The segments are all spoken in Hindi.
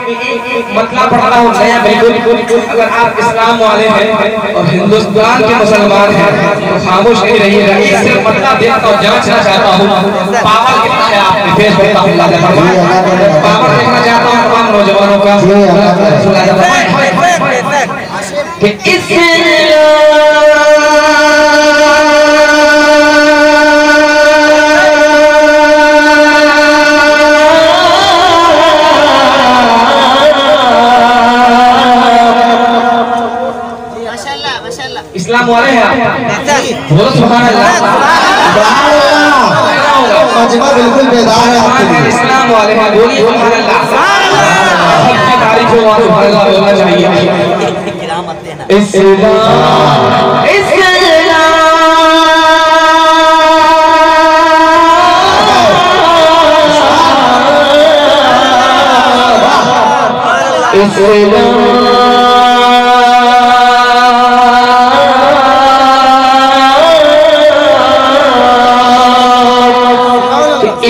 मतलब पढ़ता हूँ नया बिल्कुल। अगर आप इस्लाम वाले हैं और हिंदुस्तान के मुसलमान हैं तो खामोश नहीं रहिएगा। एक सिर्फ मतलब देखता हूँ, जांचना चाहता हूँ पावर कितना है आपके फेस पे। पावर देखना चाहता हूँ तमाम नौजवानों का कि इस्लाम वाले हैं बोलो सुभान अल्लाह। मजमा बिल्कुल बेदार है आपके। इस्लाम वाले हैं बोलिए सुभान अल्लाह। सबकी तारीफ हो सुभान अल्लाह बोलना चाहिए। इस्लाम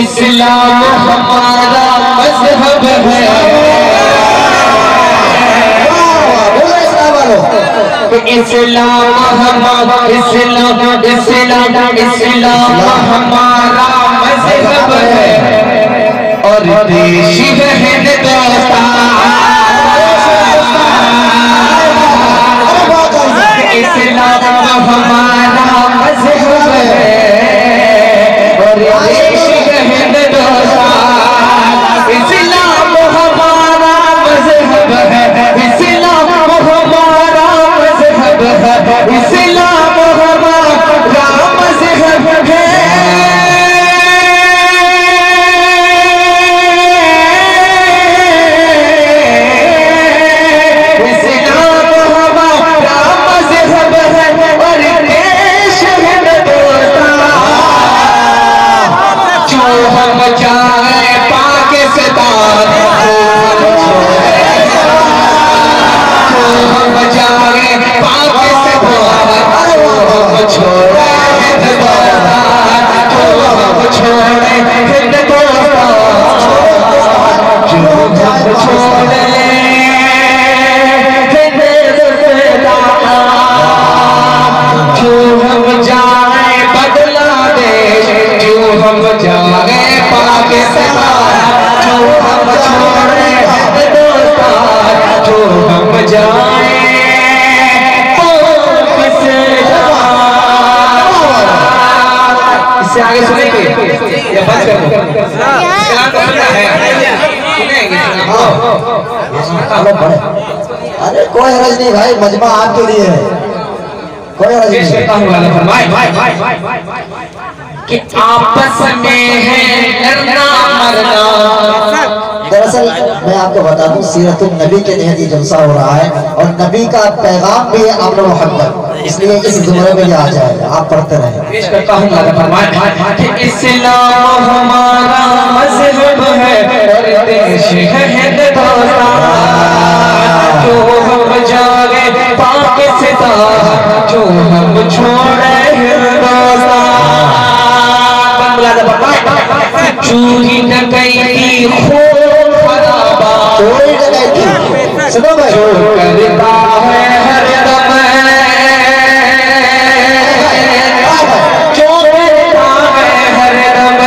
इस्लाम हमारा मज़हब है। इस्लाम हमारा हमारा मज़हब है और देश है हिंदुस्तान। इस्लाम हमारा मज़हब है और देश है हिंदुस्तान। इस्लाम हमारा मज़हब है। इस्लाम हमारा मज़हब है। इस्लाम हमारा मज़हब है। इससे आगे सुनेंगे या बंद कर दो? अरे कोई हर्ज नहीं भाई, मजमा आपके लिए है, कोई हर्ज नहीं। कि आपस में है लड़ना मरना। दरअसल मैं आपको बता दूं, सीरतुन नबी के तहत ये जलसा हो रहा है और नबी का पैगाम भी है आमना मुहम्मद, इसलिए इस जुमरे में ये आ जाएगा, आप पढ़ते रहें। पेश करता हूं कि इस्लाम हमारा मज़हब है और देश है हिंदुस्तान। जो हम जागे पाकिस्तान, जो हम छोड़े हिंदुस्तान। चोरी डकैती खून खराबा, चोरी डकैती सुनो भाई, जो करता है हर दम, जो करता है हर दम।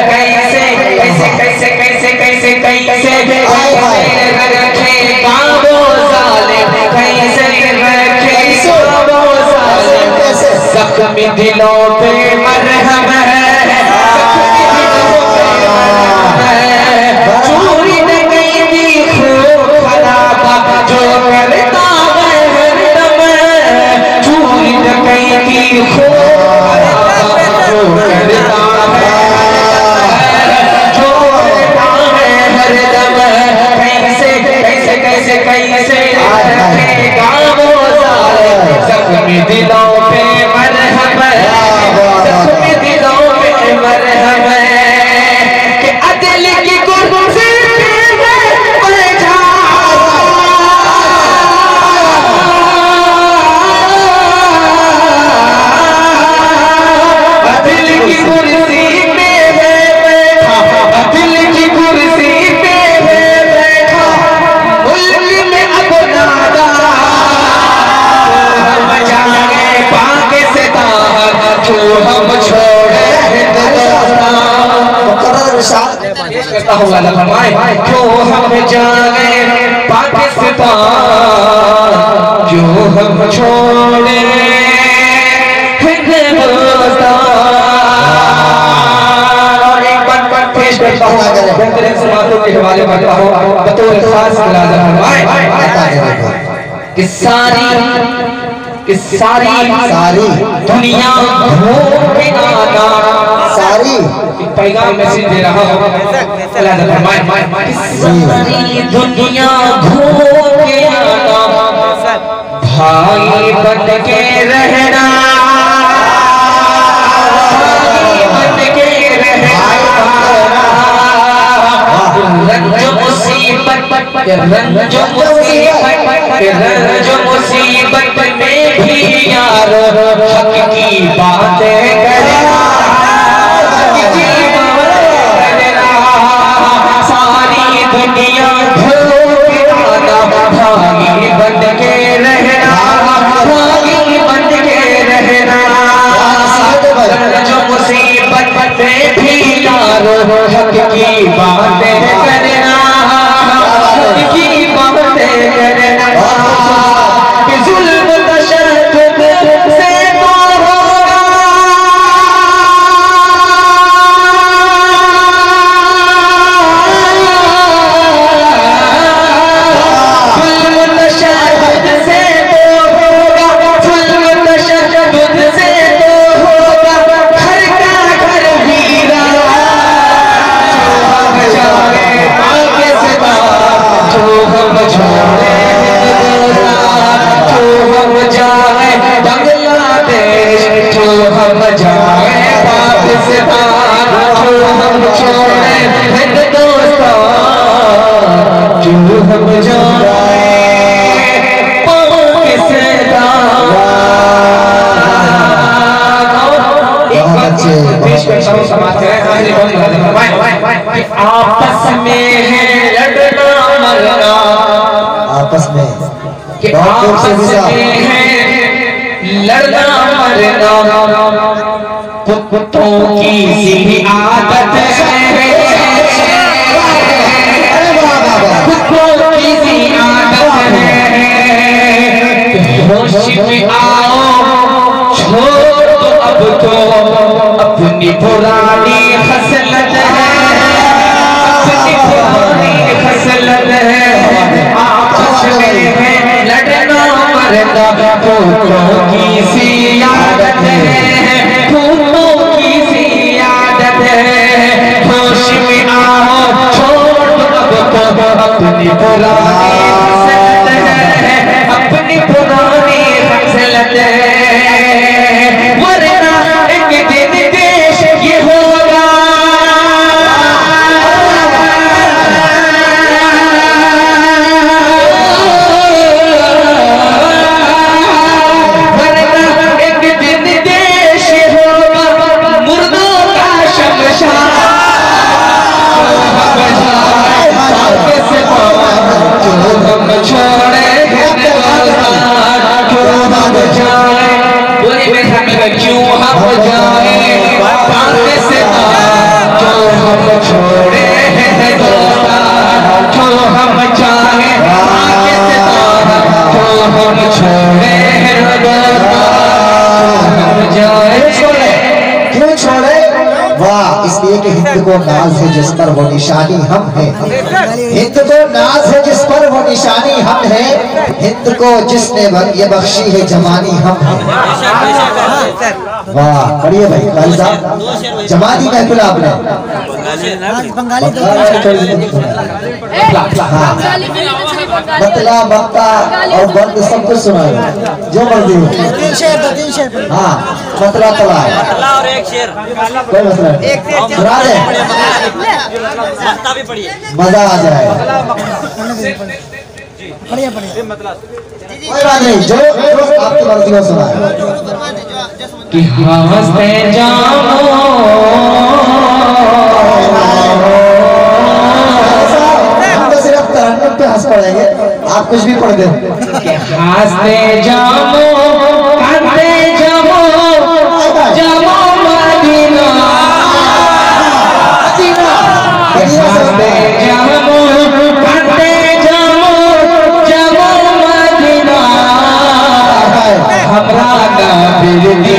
कैसे कैसे कैसे कैसे कैसे कैसे रखेगा वो जालिम, कैसे रखेगा वो जालिम। जख्मी दिलों पे मरहम है। चोरी डकैती खून खराबा, जो करता है हरदम। चोरी डकैती खून खराबा, जो करता है, जो करता है हरदम। कैसे कैसे कैसे कैसे रखेगा वो जालिम। जख्मी दिलों पे मरहम है। जख्मी अल्लाह फरमाए क्यों हम जाए पाकिस्तान, क्यों हम छोड़े हिंदुस्तान। और एक बात पेश करता हूँ बेहतरीन समातों के हवाले करता हूँ बतौर खास फरमाए कि सारी दुनिया घूम के आना, सारी पैगाम मैसेज दे रहा हूँ सारी दुनिया घूम के आना, भाई बन के रहना, भाई बन के रहना, रंज मुसीबत में भी यार हक की बातें करना, हक की बातें करना। सारी दुनिया भूल आना, भाई बन के रहना, भाई बन के रहना, जो मुसीबत में भी यार हक की बातें करना, हक की बातें करना। कि जुल्म तशद्दुद से तो होगा, जुल्म तशद्दुद से तो होगा, जुल्म तशद्दुद से तो होगा, घर का घर वीरा जो हम छोड़े हम जाए बांग्लादेश, जो हम जाए पाकिस्तान, जो हम छोड़े हिंदुस्तान, जो हम जाए पाकिस्तान। पेश करता हूँ समाज के आपस में है लड़ना मरना, आपस में कि आपस में है लड़ना मरना, कुत्तों की सी आदत है, कुत्तों की सी आदत है। होश में आओ छोड़ दो अब तो अपनी पुरानी खसलत है, अपनी पुरानी खसलत है। आपस में है लड़ना मरना, फूलों की सी आदत है, फूलों की सी आदत है। होश में आओ छोड़ दो अब तो अपनी पुरानी खसलत है, अपनी पुरानी खसलत है। वरना एक दिन देश ये होगा, मुर्दों का शमशान, हम छोड़े क्यों हम जाए पाकिस्तान, जो हम छोड़े हिंदुस्तान, जो हम जाए पाकिस्तान, जो हम छोड़े हिंदुस्तान, हम जाए छोड़े। क्यों छोड़े? वाह, इसलिए कि हिंद को नाज है जिस पर वो निशानी हम हैं, हिंद को नाज है जिस पर वो निशानी हम हैं, हिंद को जिसने ये बख्शी है जवानी हम हैं। वाह, पढ़िए भाई काली साहब, जमानी महफिल आपने बतला मक्ता और बंद सब कुछ सुना है, जो मर्जी हो। हाँ, मतला तला है, और एक शेर, कोई मसला नहीं, सुना दे, मजा आ जाए। कोई बात नहीं, जो आपकी मर्जी को सुना है। कि हंसते जाओ हम तो सिर्फ तरन्नुम पे हंस पड़ेंगे, आप कुछ भी पढ़ दे। हंसते जाओ कांदते जाओ जाओ मदीना, हंसते मेरे